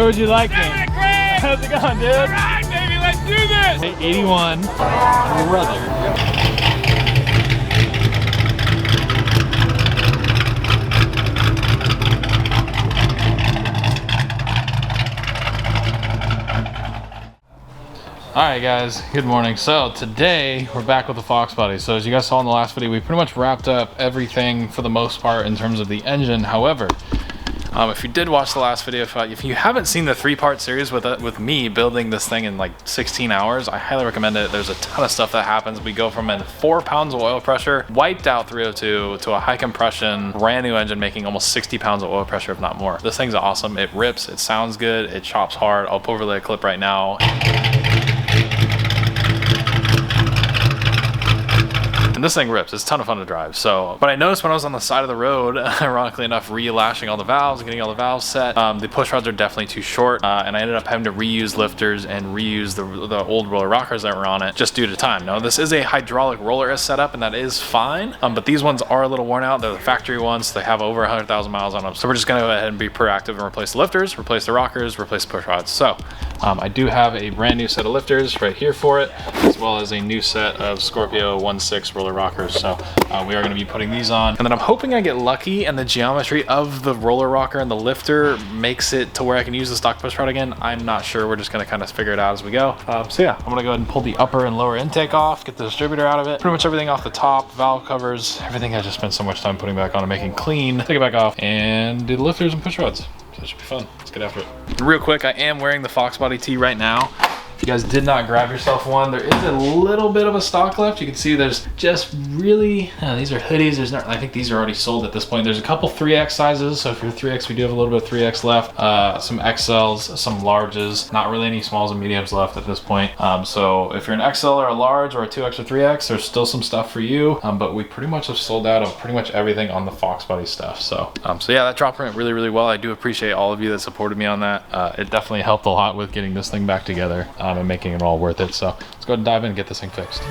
Where would you like me? Greg! How's it going, dude? All right, baby, let's do this! Hey, 81. Brother. Alright guys, good morning. So today we're back with the Foxbody. So as you guys saw in the last video, we pretty much wrapped up everything for the most part in terms of the engine. However, if you did watch the last video, if you haven't seen the 3-part series with me building this thing in like 16 hours, I highly recommend it. There's a ton of stuff that happens. We go from 4 pounds of oil pressure, wiped out 302, to a high compression, brand new engine making almost 60 pounds of oil pressure, if not more. This thing's awesome. It rips, it sounds good, it chops hard. I'll overlay a clip right now. And this thing rips. It's a ton of fun to drive. So, but I noticed when I was on the side of the road, ironically enough, relashing all the valves, getting all the valves set, the push rods are definitely too short, and I ended up having to reuse lifters and reuse the old roller rockers that were on it just due to time. Now, this is a hydraulic roller setup, and that is fine, but these ones are a little worn out. They're the factory ones. They have over 100,000 miles on them. So we're just going to go ahead and be proactive and replace the lifters, replace the rockers, replace the push rods. So I do have a brand new set of lifters right here for it, as well as a new set of Scorpio 1.6 roller rockers. So we are going to be putting these on, and then I'm hoping I get lucky and the geometry of the roller rocker and the lifter makes it to where I can use the stock push rod again. I'm not sure. We're just going to kind of figure it out as we go. So yeah, I'm going to go ahead and pull the upper and lower intake off, get the distributor out of it, pretty much everything off the top, valve covers, everything I just spent so much time putting back on and making clean, take it back off, and do the lifters and push rods. So it should be fun. Let's get after it. Real quick, I am wearing the Foxbody tee right now. If you guys did not grab yourself one, there is a little bit of a stock left. You can see there's just really, these are hoodies. There's not, I think these are already sold at this point. There's a couple 3X sizes. So if you're 3X, we do have a little bit of 3X left. Some XLs, some larges, not really any smalls and mediums left at this point. So if you're an XL or a large or a 2X or 3X, there's still some stuff for you. But we pretty much have sold out of pretty much everything on the Foxbody stuff. So yeah, that drop went really, really well. I do appreciate all of you that supported me on that. It definitely helped a lot with getting this thing back together. And making it all worth it. So let's go ahead and dive in and get this thing fixed.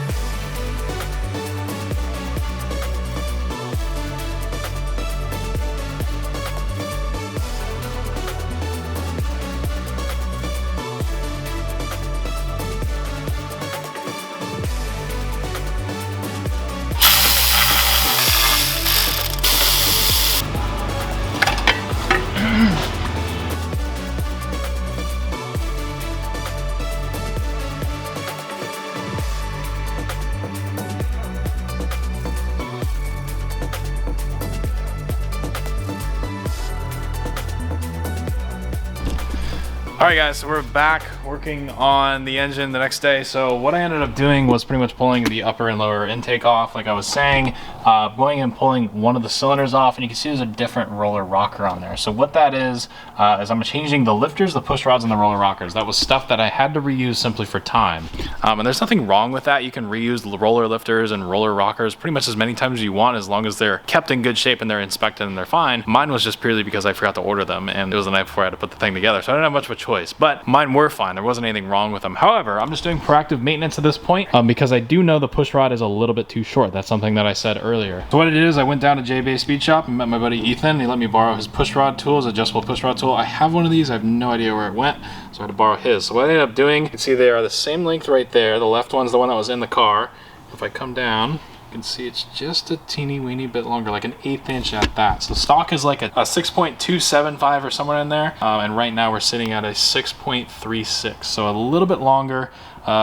Alright guys, so we're back working on the engine the next day. So what I ended up doing was pretty much pulling the upper and lower intake off, like I was saying, going and pulling one of the cylinders off, and you can see there's a different roller rocker on there. So what that is I'm changing the lifters, the push rods, and the roller rockers. That was stuff that I had to reuse simply for time. And there's nothing wrong with that. You can reuse roller lifters and roller rockers pretty much as many times as you want, as long as they're kept in good shape and they're inspected and they're fine. Mine was just purely because I forgot to order them, and it was the night before I had to put the thing together, so I didn't have much of a choice. But mine were fine. There wasn't anything wrong with them. However, I'm just doing proactive maintenance at this point because I do know the push rod is a little bit too short. That's something that I said earlier. So what it is, I went down to J-Bay Speed Shop and met my buddy Ethan. He let me borrow his push rod tool, his adjustable push rod tool. I have one of these. I have no idea where it went, so I had to borrow his. So what I ended up doing, you can see they are the same length right there. The left one's the one that was in the car. If I come down, you can see it's just a teeny weeny bit longer, like an 1/8 inch at that. So stock is like a 6.275 or somewhere in there, and right now we're sitting at a 6.36, so a little bit longer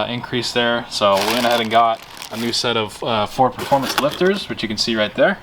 increase there. So we went ahead and got a new set of Ford Performance lifters, which you can see right there.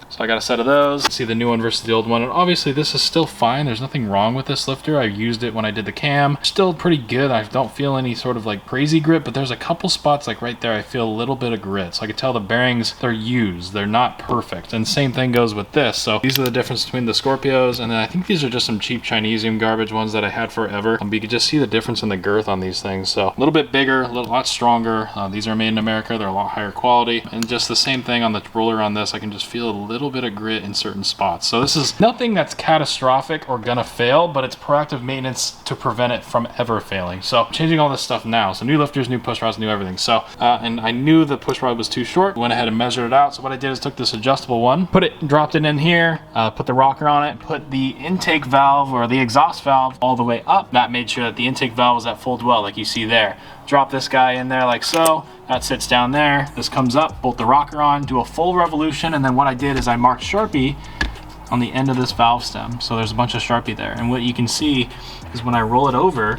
So I got a set of those. See the new one versus the old one, and obviously this is still fine. There's nothing wrong with this lifter. I used it when I did the cam. Still pretty good. I don't feel any sort of like crazy grip, but there's a couple spots like right there I feel a little bit of grit. So I could tell the bearings, they're used. They're not perfect. And same thing goes with this. So these are the difference between the Scorpios, and then I think these are just some cheap Chinesium garbage ones that I had forever. But you can just see the difference in the girth on these things. So a little bit bigger, a lot stronger. These are made in America. They're a lot higher quality. And just the same thing on the roller on this. I can just feel a little little bit of grit in certain spots. So this is nothing that's catastrophic or gonna fail, but it's proactive maintenance to prevent it from ever failing. So changing all this stuff now. So new lifters, new push rods, new everything. So, and I knew the push rod was too short, went ahead and measured it out. So what I did is took this adjustable one, dropped it in here, put the rocker on it, put the intake valve or the exhaust valve all the way up. That made sure that the intake valve was at full dwell, like you see there. Drop this guy in there like so. That sits down there. This comes up, bolt the rocker on, do a full revolution, and then what I did is I marked Sharpie on the end of this valve stem. So there's a bunch of Sharpie there. And what you can see is when I roll it over,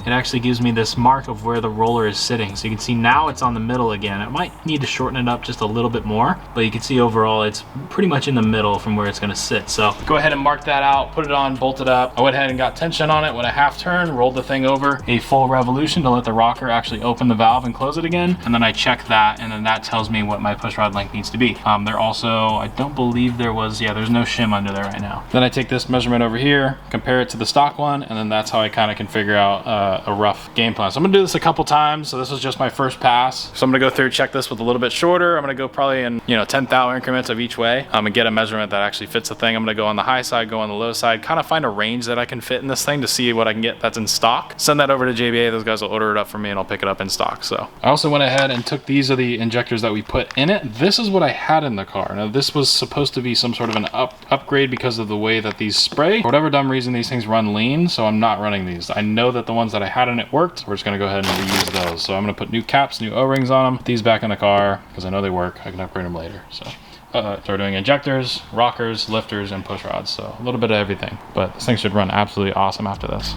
it actually gives me this mark of where the roller is sitting. So you can see now it's on the middle again. It might need to shorten it up just a little bit more, but you can see overall it's pretty much in the middle from where it's gonna sit. So go ahead and mark that out, put it on, bolt it up. I went ahead and got tension on it, went a half turn, rolled the thing over a full revolution to let the rocker actually open the valve and close it again. And then I check that, and then that tells me what my push rod length needs to be. There also, I don't believe there was, yeah, there's no shim under there right now. Then I take this measurement over here, compare it to the stock one, and then that's how I kind of can figure out a rough game plan. So I'm gonna do this a couple times. So this was just my first pass. So I'm gonna go through, check this with a little bit shorter. I'm gonna go probably in, 10th increments of each way and get a measurement that actually fits the thing. I'm gonna go on the high side, go on the low side, kind of find a range that I can fit in this thing to see what I can get that's in stock. Send that over to JBA. Those guys will order it up for me and I'll pick it up in stock. So I also went ahead and took, these are the injectors that we put in it. This is what I had in the car. Now this was supposed to be some sort of an upgrade because of the way that these spray. For whatever dumb reason, these things run lean, so I'm not running these. I know that the ones that I had in it worked. We're just gonna go ahead and reuse those. So I'm gonna put new caps, new O-rings on them, put these back in the car because I know they work. I can upgrade them later. So we're doing injectors, rockers, lifters, and push rods. So a little bit of everything, but this thing should run absolutely awesome after this.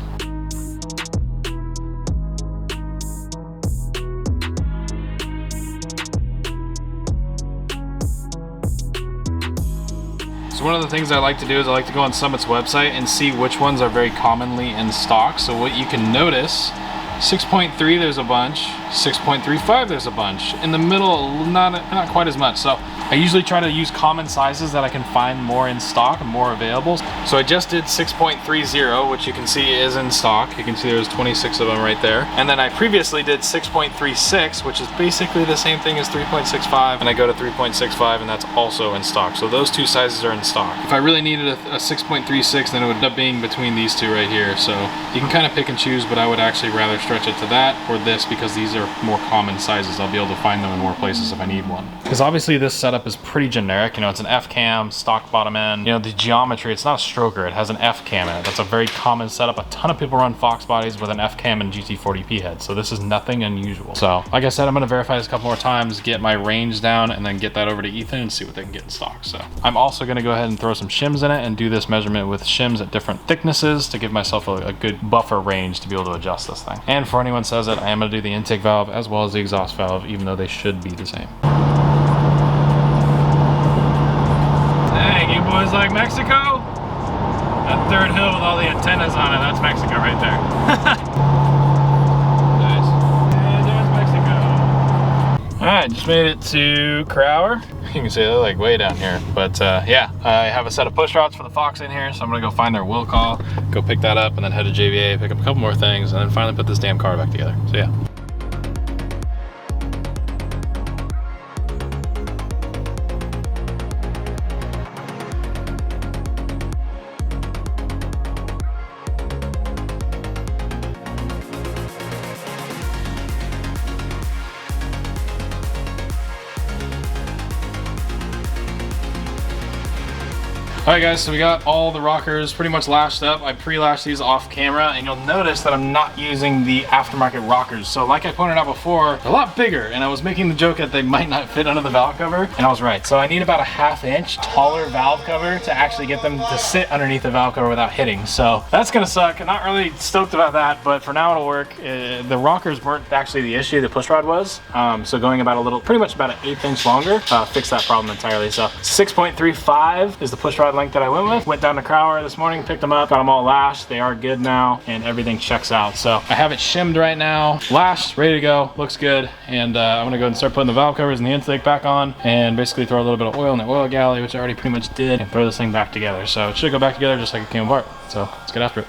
So one of the things I like to do is I like to go on Summit's website and see which ones are very commonly in stock. So what you can notice, 6.3 there's a bunch, 6.35 there's a bunch. In the middle, not quite as much. So I usually try to use common sizes that I can find more in stock and more available. So I just did 6.30, which you can see is in stock. You can see there's 26 of them right there. And then I previously did 6.36, which is basically the same thing as 3.65. And I go to 3.65 and that's also in stock. So those two sizes are in stock. If I really needed a 6.36, then it would end up being between these two right here. So you can kind of pick and choose, but I would actually rather stretch it to that or this because these are more common sizes. I'll be able to find them in more places if I need one. Because obviously this setup is pretty generic. It's an F cam, stock bottom end. The geometry, it's not a stroker, it has an F cam in it. That's a very common setup. A ton of people run Fox bodies with an F cam and GT40P head. So this is nothing unusual. So like I said, I'm gonna verify this a couple more times, get my range down, and then get that over to Ethan and see what they can get in stock. So I'm also gonna go ahead and throw some shims in it and do this measurement with shims at different thicknesses to give myself a good buffer range to be able to adjust this thing. And for anyone says it, I am gonna do the intake valve as well as the exhaust valve, even though they should be the same. Dang, you boys like Mexico? That third hill with all the antennas on it, that's Mexico right there. Nice. And there's Mexico. All right, just made it to Crower. You can see they're like way down here, but yeah, I have a set of push rods for the Fox in here, so I'm gonna go find their will call, go pick that up, and then head to JVA, pick up a couple more things, and then finally put this damn car back together. So yeah. Alright guys, so we got all the rockers pretty much lashed up. I pre-lashed these off camera, and you'll notice that I'm not using the aftermarket rockers. So like I pointed out before, they're a lot bigger, and I was making the joke that they might not fit under the valve cover, and I was right. So I need about a ½ inch taller valve cover to actually get them to sit underneath the valve cover without hitting. So that's gonna suck. I'm not really stoked about that, but for now it'll work. The rockers weren't actually the issue, the push rod was. So going about pretty much about an 1/8 inch longer, fixed that problem entirely. So 6.35 is the push rod length that I went with. Went down to Crower this morning, picked them up, got them all lashed. They are good now, and everything checks out. So I have it shimmed right now, lashed, ready to go, looks good. And I'm gonna go ahead and start putting the valve covers and the intake back on, and basically throw a little bit of oil in the oil galley, which I already pretty much did, and throw this thing back together. So it should go back together just like it came apart. So let's get after it.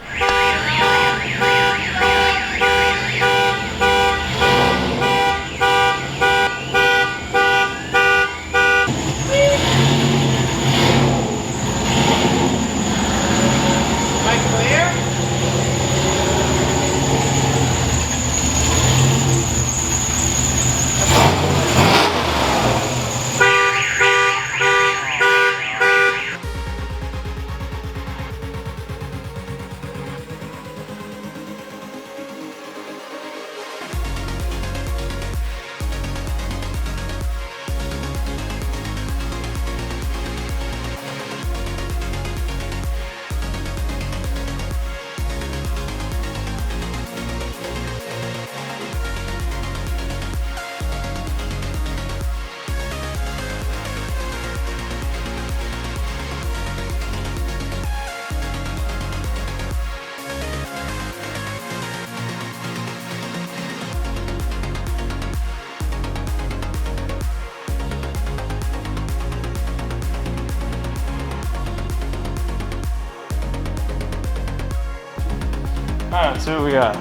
see what we got.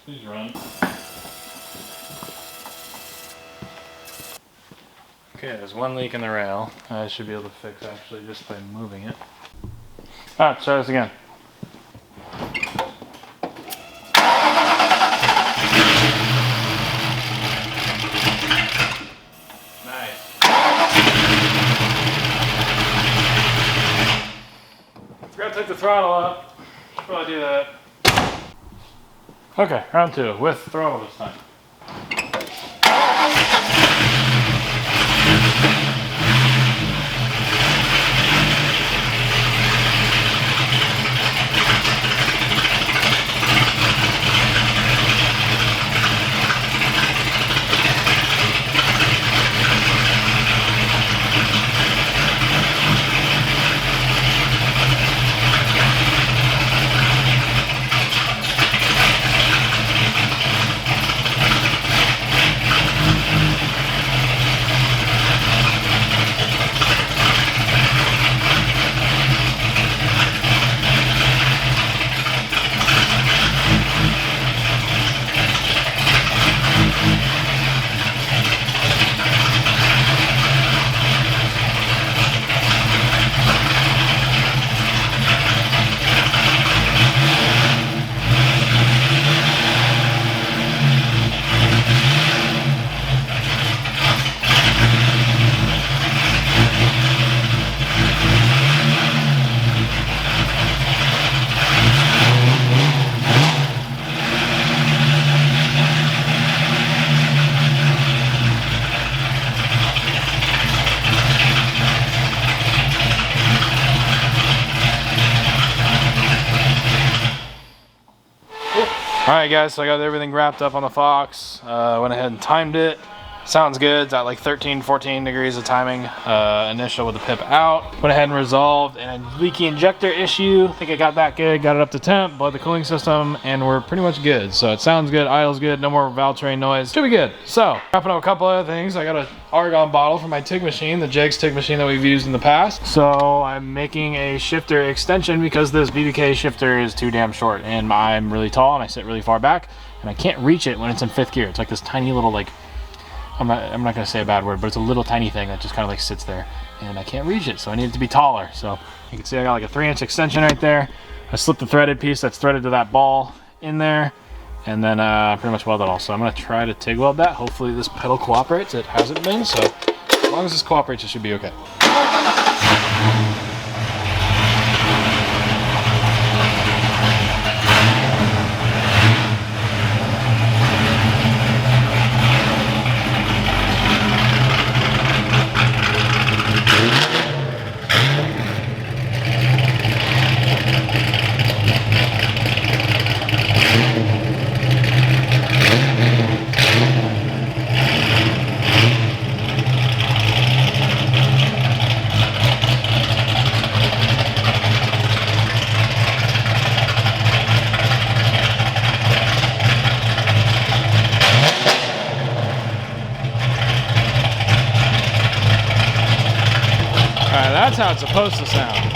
Please run. Okay, there's one leak in the rail. I should be able to fix actually just by moving it. Alright, try this again. Nice. Forgot to take the throttle up. Should probably do that. Okay, round 2 with throttle this time. Alright guys, so I got everything wrapped up on the Fox. Went ahead and timed it. Sounds good. It's at like 13, 14 degrees of timing. Initial with the pip out. Went ahead and resolved a leaky injector issue. I think I got that good. Got it up to temp, blowed the cooling system, and we're pretty much good. So it sounds good, idles good, no more valve train noise. Should be good. So, wrapping up a couple other things. I got an argon bottle for my TIG machine, the Jegs TIG machine that we've used in the past. So I'm making a shifter extension because this BBK shifter is too damn short, and I'm really tall and I sit really far back, and I can't reach it when it's in 5th gear. It's like this tiny little like, I'm not gonna say a bad word, but it's a little tiny thing that just kind of like sits there, and I can't reach it, so I need it to be taller. So you can see I got like a 3-inch extension right there. I slipped the threaded piece that's threaded to that ball in there, and then pretty much weld it all. So I'm gonna try to TIG weld that. Hopefully this pedal cooperates. It hasn't been, so as long as this cooperates, it should be okay. That's how it's supposed to sound.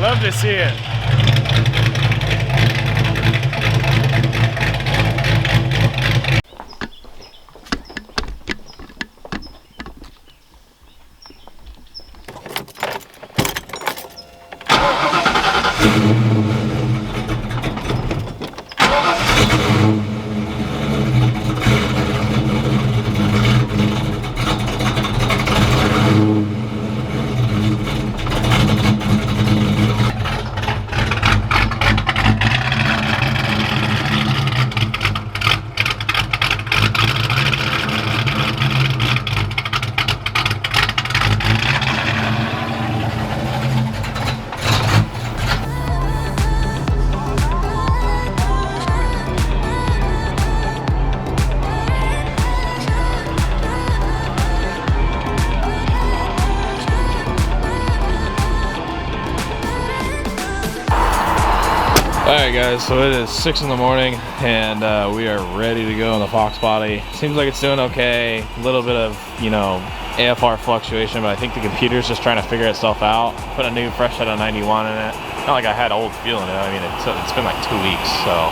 Love to see it. Alright guys, so it is 6 in the morning and we are ready to go on the Foxbody. Seems like it's doing okay. A little bit of, you know, AFR fluctuation, but I think the computer's just trying to figure itself out. Put a new fresh set of 91 in it. Not like I had old fuel in it. I mean, it's been like 2 weeks, so,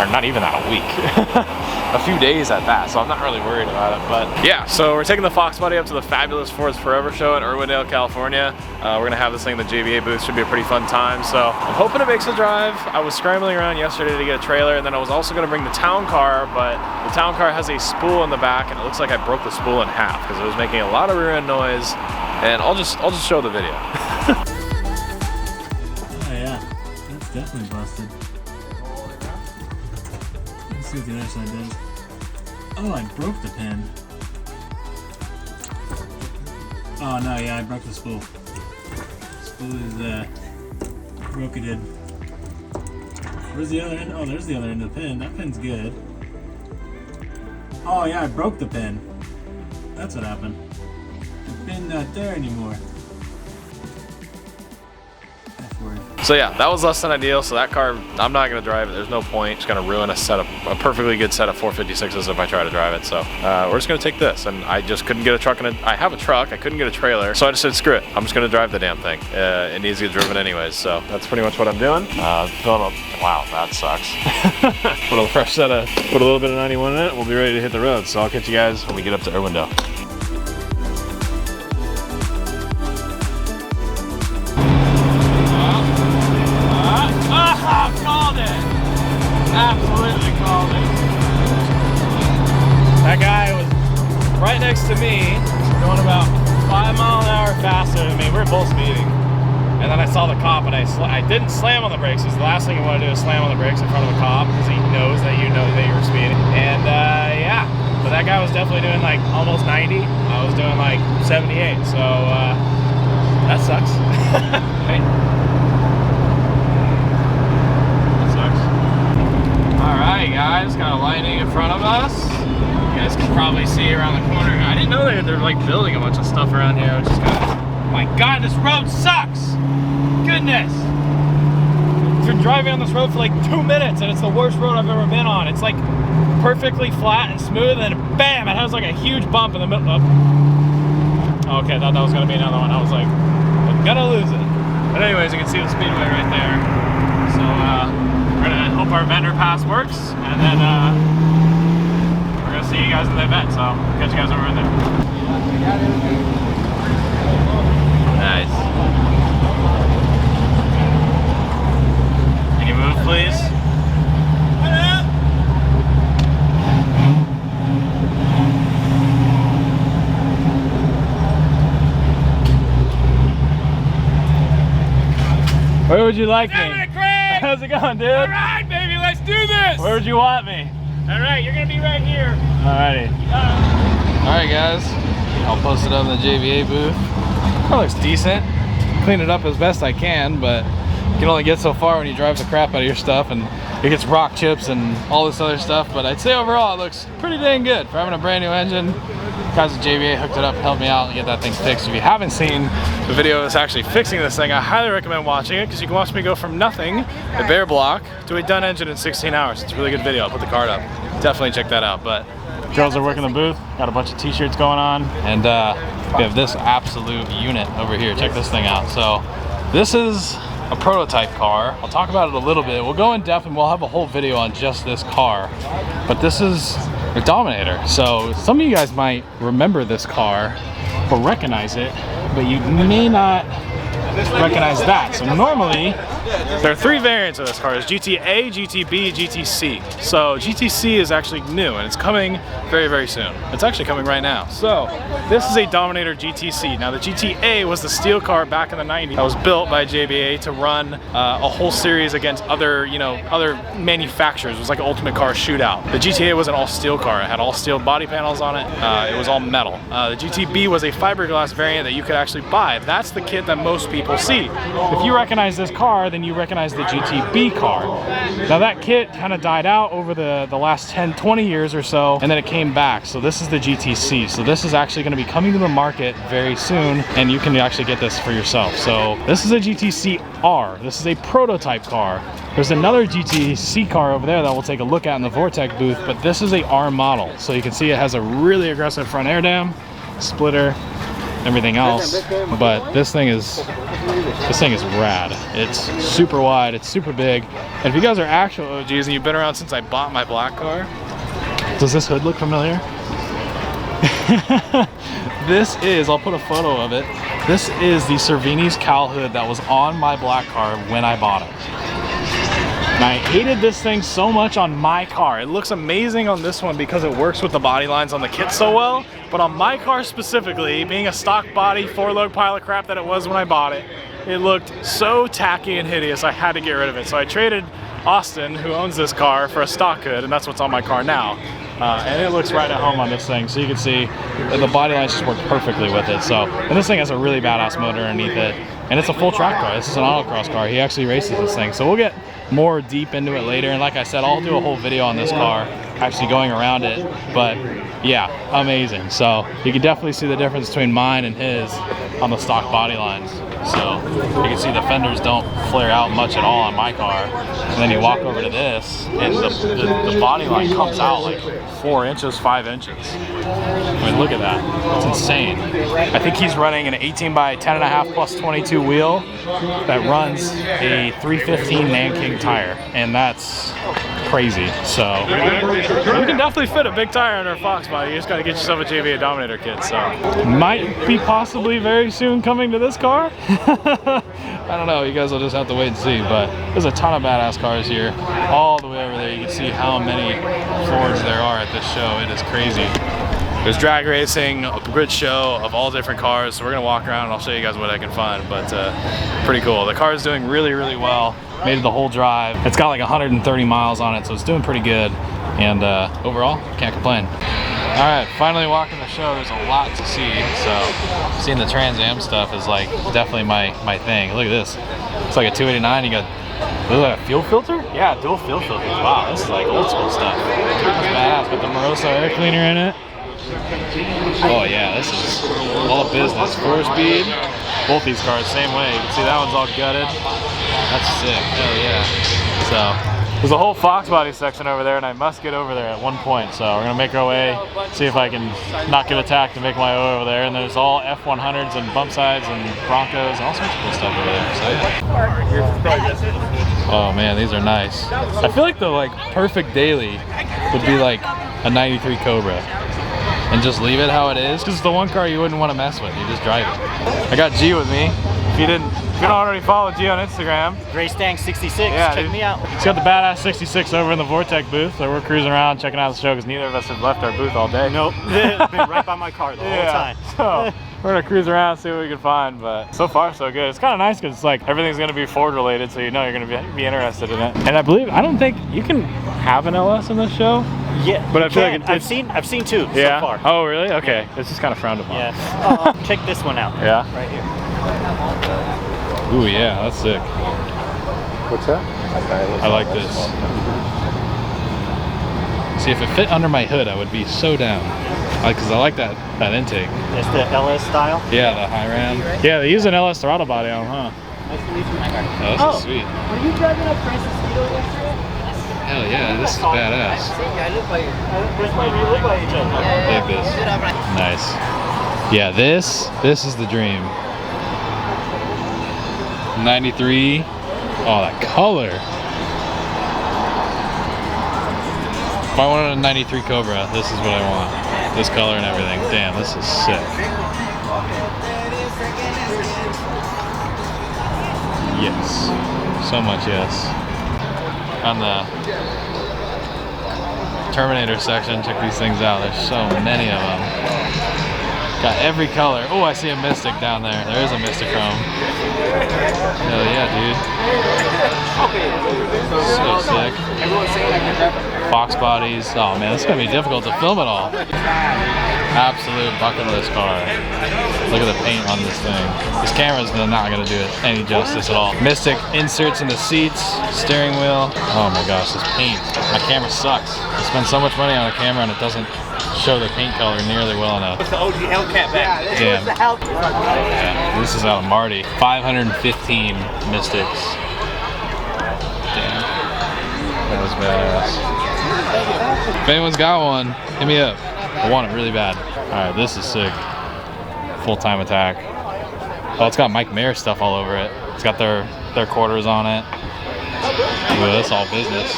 or not even that, a week. A few days at that, so I'm not really worried about it. But yeah, so we're taking the Foxbody up to the fabulous Fords Forever show in Irwindale, California. We're gonna have this thing in the JBA booth. Should be a pretty fun time. So I'm hoping it makes a drive. I was scrambling around yesterday to get a trailer, and then I was also gonna bring the town car, but the town car has a spool in the back, and it looks like I broke the spool in half because it was making a lot of rear end noise. And I'll just show the video. Oh yeah, that's definitely busted. Let's see what the other side does. Oh, I broke the pin. Oh no, yeah, I broke the spool. Spool is broken. Where's the other end? Oh, there's the other end of the pin. That pin's good. Oh yeah, I broke the pin. That's what happened. The pin's not there anymore. So yeah, that was less than ideal. So that car, I'm not gonna drive it. There's no point. It's gonna ruin a perfectly good set of 456s if I try to drive it. So we're just gonna take this. And I just couldn't get a truck. I have a truck. I couldn't get a trailer. So I just said, screw it. I'm just gonna drive the damn thing. It needs to get driven anyways. So that's pretty much what I'm doing. Wow, that sucks. Put a little bit of 91 in it. We'll be ready to hit the road. So I'll catch you guys when we get up to Irwindale. Called it. Absolutely called it. That guy was right next to me, going about 5 miles an hour faster than me. We were both speeding. And then I saw the cop, and I didn't slam on the brakes, because the last thing you want to do is slam on the brakes in front of a cop, because he knows that you know that you were speeding. And yeah, but that guy was definitely doing like almost 90. I was doing like 78, so that sucks. Hey. Alright guys, got a lightning in front of us. You guys can probably see around the corner. I didn't know they're like building a bunch of stuff around here, which is kind of... My god, this road sucks! Goodness! I've been driving on this road for like 2 minutes and it's the worst road I've ever been on. It's like perfectly flat and smooth, and then bam, it has like a huge bump in the middle of... Okay, I thought that was gonna be another one. I was like, I'm gonna lose it. But anyways, you can see the speedway right there. So we're gonna hope our vendor pass works, and then we're gonna see you guys in the event. So catch you guys over in there. Nice. Can you move, please? Where would you like me? How's it going, dude? All right, baby, let's do this. Where would you want me? All right, you're gonna be right here. Alrighty. Alright guys, I'll post it on the JBA booth. That looks decent. Clean it up as best I can, but you can only get so far when you drive the crap out of your stuff, and it gets rock chips and all this other stuff. But I'd say overall it looks pretty dang good for having a brand new engine. Guys at JBA hooked it up, helped me out and get that thing fixed. If you haven't seen the video of us actually fixing this thing, I highly recommend watching it, because you can watch me go from nothing, a bare block, to a done engine in 16 hours. It's a really good video. I'll put the card up. Definitely check that out. But girls are working the booth, got a bunch of t-shirts going on, and we have this absolute unit over here. Check this thing out. So this is a prototype car. I'll talk about it a little bit. We'll go in depth and we'll have a whole video on just this car. But this is a Dominator. So some of you guys might remember this car or recognize it, but you may not recognize that. So normally there are 3 variants of this car. There's GT-A, GT-B, GT-C. So GT-C is actually new, and it's coming very, very soon. It's actually coming right now. So this is a Dominator GT-C. Now the GT-A was the steel car back in the 90s that was built by JBA to run a whole series against other, other manufacturers. It was like an ultimate car shootout. The GT-A was an all steel car. It had all steel body panels on it. It was all metal. The GT-B was a fiberglass variant that you could actually buy. That's the kit that most people people see. If you recognize this car, then you recognize the GTB car. Now that kit kind of died out over the last 10-20 years or so, and then it came back. So this is the GTC. So this is actually going to be coming to the market very soon, and you can actually get this for yourself. So this is a GTC R. This is a prototype car. There's another GTC car over there that we'll take a look at in the Vortec booth, but this is a R model. So you can see it has a really aggressive front air dam, splitter, everything else. But this thing is rad. It's super wide, it's super big. And if you guys are actual OGs and you've been around since I bought my black car, does this hood look familiar? This is, I'll put a photo of it. This is the Cervini's cowl hood that was on my black car when I bought it. And I hated this thing so much on my car. It looks amazing on this one because it works with the body lines on the kit so well. But on my car specifically, being a stock body, 4-lug pile of crap that it was when I bought it, it looked so tacky and hideous, I had to get rid of it. So I traded Austin, who owns this car, for a stock hood, and that's what's on my car now. And it looks right at home on this thing. So you can see the body lines just work perfectly with it. So, and this thing has a really badass motor underneath it. And it's a full track car. This is an autocross car. He actually races this thing. So we'll get more deep into it later. And like I said, I'll do a whole video on this car, actually going around it. But yeah, amazing. So you can definitely see the difference between mine and his on the stock body lines. So you can see the fenders don't flare out much at all on my car. And then you walk over to this, and the body line comes out like 4 inches, 5 inches. I mean, look at that. That's insane. I think he's running an 18 by 10.5 plus 22 wheel that runs a 315 Nanking tire, and that's crazy. So you can definitely fit a big tire under a Foxbody. You just got to get yourself a JVA Dominator kit. So might be possibly very soon coming to this car. I don't know, you guys will just have to wait and see, but there's a ton of badass cars here. All the way over there, you can see how many Fords there are at this show. It is crazy. There's drag racing, a grid show of all different cars, so we're gonna walk around and I'll show you guys what I can find, but pretty cool. The car is doing really, really well. Made it the whole drive. It's got like 130 miles on it, so it's doing pretty good, and overall, can't complain. All right, finally walking the show. There's a lot to see, so seeing the Trans Am stuff is like definitely my thing. Look at this. It's like a 289. You got, is that a fuel filter? Yeah, dual fuel filters. Wow, this is like old school stuff. That's badass. Got the Moroso air cleaner in it. Oh yeah, this is all business. 4-speed. Both these cars same way. You can see that one's all gutted. That's sick. Hell yeah. So there's a whole Foxbody section over there, and I must get over there at one point. So we're gonna make our way, see if I can not get attacked and make my way over there. And there's all F100s and bump sides and Broncos and all sorts of cool stuff over there. So yeah. Oh man, these are nice. I feel like the perfect daily would be like a 93 Cobra. And just leave it how it is, because it's the one car you wouldn't want to mess with. You just drive it. I got G with me. If you don't already follow G on Instagram, Mustang66, yeah, check me out. He's got the badass 66 over in the Vortec booth, so we're cruising around checking out the show because neither of us have left our booth all day. Nope, it's been right by my car the whole time. So we're gonna cruise around, see what we can find, but so far so good. It's kind of nice because it's like everything's gonna be Ford related, so you know you're gonna be interested in it. And I don't think you can have an LS in this show. Yeah, but I feel like I've seen two yeah? so far. Oh really? Okay, yeah. It's just kind of frowned upon. Yeah. Check this one out. Yeah. Right here. Ooh yeah, that's sick. What's that? I like this. See, if it fit under my hood, I would be so down. Because I like that intake. It's the LS style? Yeah, the high ram. Yeah, they use an LS throttle body on them, huh? Nice to meet you. Oh, this is sweet. Were you driving up Francis yesterday? Hell yeah, this is badass. We live by each other. Like this. Nice. Yeah, this is the dream. 93. Oh, that color. If I wanted a 93 Cobra, this is what I want. This color and everything. Damn, this is sick. Yes. So much yes. On the Terminator section, check these things out. There's so many of them. Got every color. Oh, I see a Mystic down there. There is a Mystic Chrome. Hell yeah, dude. So sick. Fox bodies. Oh man, it's gonna be difficult to film it all. Absolute bucket list car. Look at the paint on this thing. This camera's not gonna do it any justice at all. Mystic inserts in the seats, steering wheel. Oh my gosh, this paint. My camera sucks. I spend so much money on a camera and it doesn't show the paint color nearly well enough. What's the OG Hellcat back? Damn. Yeah, this is out of Marty. 515 Mystics. Damn. That was badass. If anyone's got one, hit me up. I want it really bad. Alright, this is sick. Full-time attack. Oh, it's got Mike Mayer stuff all over it. It's got their quarters on it. Ooh, that's all business.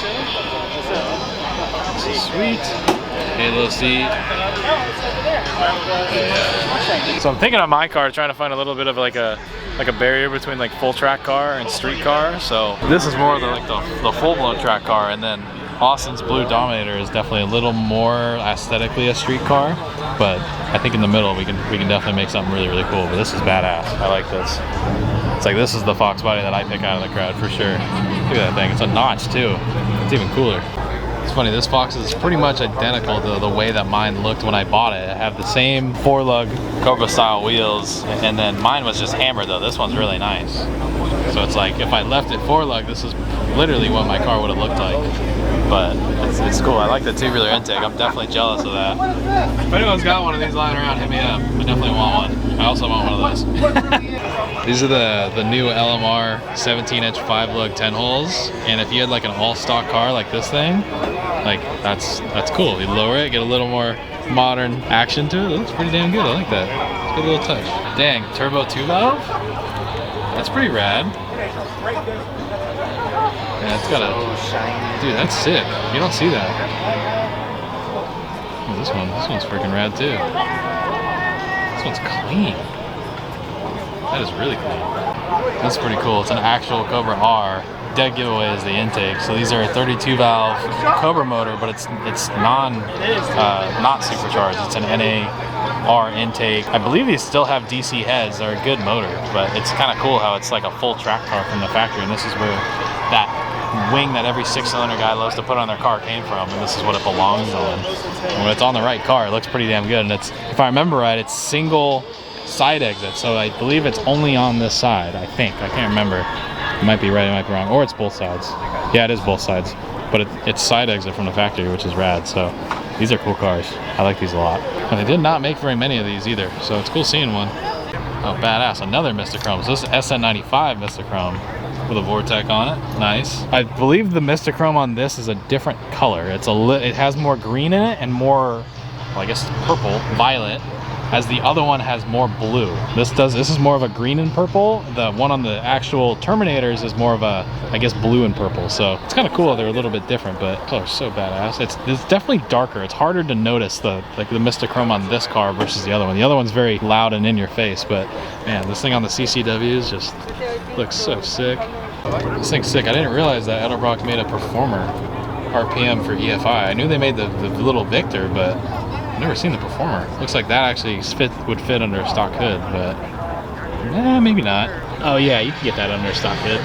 This is sweet. Halo seat. Yeah. So I'm thinking on my car, trying to find a little bit of like a barrier between like full track car and street car. So this is more of the full-blown track car, and then Austin's Blue Dominator is definitely a little more aesthetically a street car, but I think in the middle we can definitely make something really, really cool. But this is badass. I like this. It's like this is the Foxbody that I pick out of the crowd for sure. Look at that thing. It's a notch too. It's even cooler. It's funny, this Fox is pretty much identical to the way that mine looked when I bought it. I have the same 4-lug Cobra style wheels, and then mine was just hammered though. This one's really nice. So it's like if I left it 4-lug, this is literally what my car would have looked like. But it's cool. I like the 2-wheeler intake. I'm definitely jealous of that. If anyone's got one of these lying around, hit me up. I definitely want one. I also want one of those. These are the new LMR 17-inch 5-lug 10 holes. And if you had like an all-stock car like this thing, like that's cool. You lower it, get a little more modern action to it. It looks pretty damn good. I like that. It's a good little touch. Dang, turbo 2-valve? That's pretty rad. Yeah, it's got a... Dude, that's sick. You don't see that. Oh, this one's freaking rad too. This one's clean. That is really clean. That's pretty cool. It's an actual Cobra R. Dead giveaway is the intake. So these are a 32-valve Cobra motor, but it's not supercharged. It's an NAR intake. I believe these still have DC heads. They're a good motor, but it's kind of cool how it's like a full track car from the factory, and this is where that wing that every 6-cylinder guy loves to put on their car came from, and this is what it belongs on. And when it's on the right car, it looks pretty damn good. And it's, if I remember right, it's single side exit, so I believe it's only on this side. I think. I can't remember. It might be right, it might be wrong, or it's both sides. Yeah, it is both sides, but it's side exit from the factory, which is rad. So these are cool cars. I like these a lot. And they did not make very many of these either, so it's cool seeing one. Oh, badass! Another Mistachrome. So this is SN95 Mistachrome with a Vortec on it. Nice. I believe the Mistachrome on this is a different color. It has more green in it and more, well, I guess purple, violet, as the other one has more blue. This is more of a green and purple. The one on the actual Terminators is more of a, I guess, blue and purple. So it's kind of cool. They're a little bit different, but the color's so badass. It's definitely darker. It's harder to notice the Mistachrome on this car versus the other one. The other one's very loud and in your face, but man, this thing on the CCWs just looks so sick. This thing's sick. I didn't realize that Edelbrock made a Performer RPM for EFI. I knew they made the little Victor, but I've never seen the Performer. Looks like that actually would fit under a stock hood, but maybe not. Oh yeah, you can get that under a stock hood.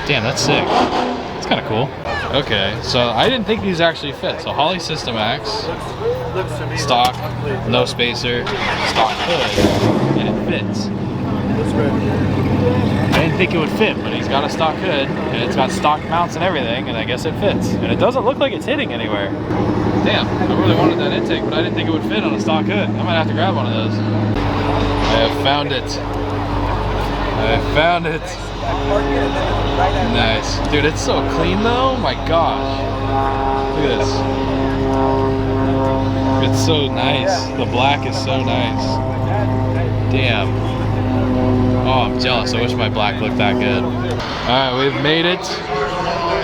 Damn, that's sick. That's kind of cool. Okay, so I didn't think these actually fit. So Holley System X, stock, no spacer, stock hood, and it fits. I didn't think it would fit, but he's got a stock hood, and it's got stock mounts and everything, and I guess it fits. And it doesn't look like it's hitting anywhere. Damn, I really wanted that intake, but I didn't think it would fit on a stock hood. I might have to grab one of those. I have found it. I found it. Nice. Dude, it's so clean though, my gosh. Look at this. It's so nice. The black is so nice. Damn. Oh, I'm jealous. I wish my black looked that good. Alright, we've made it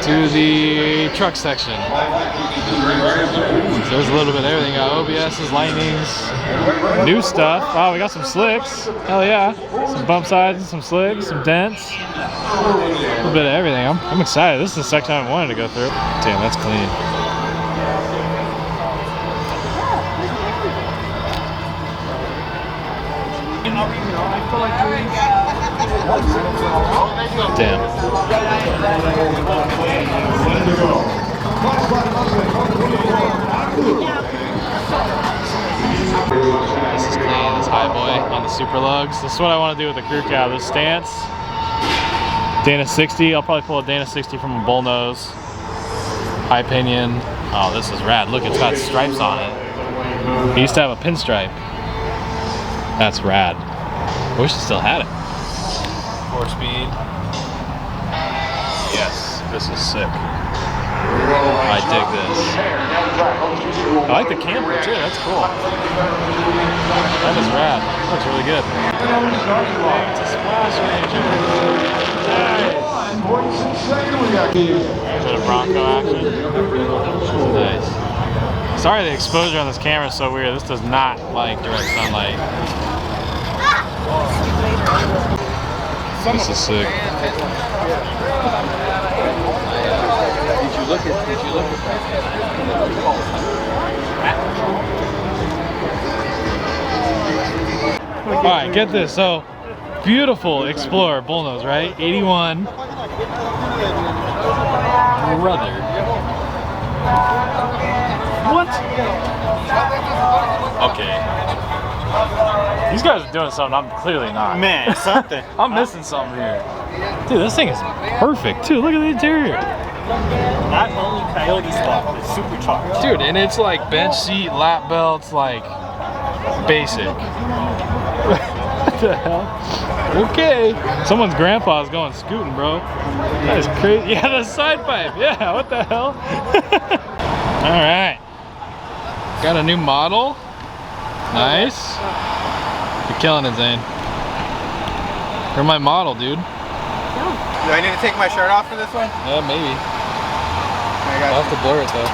to the truck section. So there's a little bit of everything. Got OBS's, lightnings, new stuff. Wow, we got some slicks. Hell yeah. Some bump sides, some slicks, some dents. A little bit of everything. I'm excited. This is the section I've wanted to go through. Damn, that's clean. Damn. This is clean, this high boy on the super lugs. This is what I want to do with the crew cab. This stance, Dana 60. I'll probably pull a Dana 60 from a bullnose. High pinion. Oh, this is rad. Look, it's got stripes on it. It used to have a pinstripe. That's rad. I wish it still had it. 4-speed. Yes, this is sick. I dig this. I like the camper too, that's cool. That is rad. Looks really good. It's a splash ranger. Nice. Is that a Bronco action? Nice. Sorry the exposure on this camera is so weird. This does not like direct sunlight. This is sick. Did you look at that? Alright, get this. So, beautiful Explorer bullnose, right? 81. Brother. What? Okay. These guys are doing something I'm clearly not. Man, something. I'm missing something here. Dude, this thing is perfect too. Look at the interior. Not only Coyote stuff, it's supercharged. Dude, and it's like bench seat, lap belts, like basic. What the hell? Okay. Someone's grandpa's going scooting, bro. That is crazy. Yeah, the side pipe. Yeah, what the hell? Alright. Got a new model. Nice. You're killing it, Zane. You're my model, dude. Do I need to take my shirt off for this one? Yeah, maybe. I'll have to blur it though.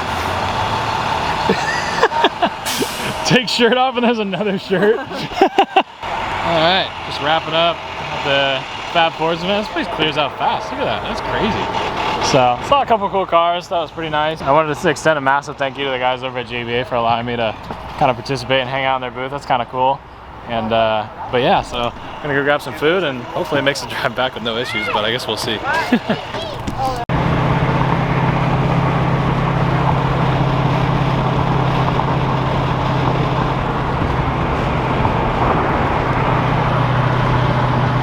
Take shirt off and there's another shirt. Alright, just wrapping up the Fab Fords event. This place clears out fast. Look at that. That's crazy. So, saw a couple cool cars. That was pretty nice. I wanted to extend a massive thank you to the guys over at JBA for allowing me to kind of participate and hang out in their booth. That's kind of cool. And but yeah, so I'm gonna go grab some food and hopefully it makes the drive back with no issues, but I guess we'll see.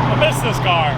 I miss this car.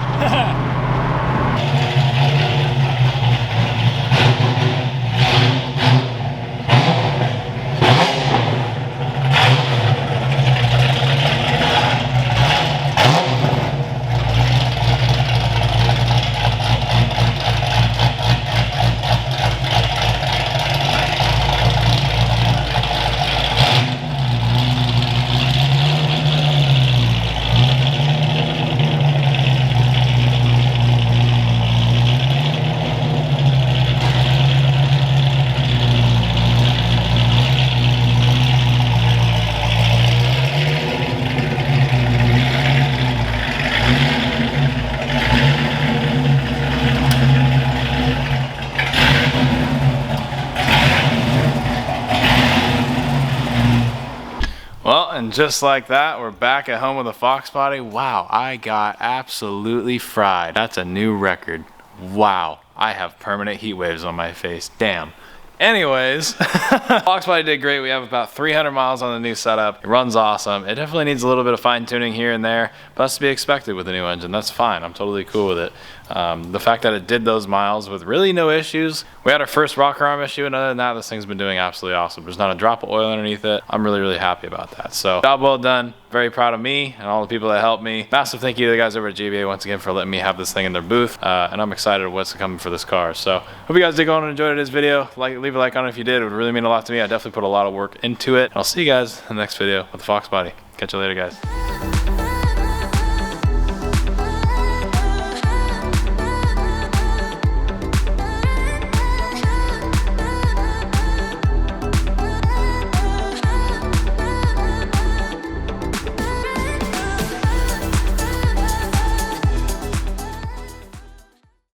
Well, and just like that, we're back at home with a Foxbody. Wow, I got absolutely fried. That's a new record. Wow, I have permanent heat waves on my face. Damn. Anyways, Foxbody did great. We have about 300 miles on the new setup. It runs awesome. It definitely needs a little bit of fine tuning here and there, but that's to be expected with a new engine. That's fine. I'm totally cool with it. The fact that it did those miles with really no issues. We had our first rocker arm issue, and other than that, this thing's been doing absolutely awesome. There's not a drop of oil underneath it. I'm really, really happy about that. So, job well done. Very proud of me and all the people that helped me. Massive thank you to the guys over at JBA once again for letting me have this thing in their booth. And I'm excited of what's coming for this car. So, hope you guys did go on and enjoyed this video. Leave a like on it if you did. It would really mean a lot to me. I definitely put a lot of work into it. And I'll see you guys in the next video with the Foxbody. Catch you later, guys.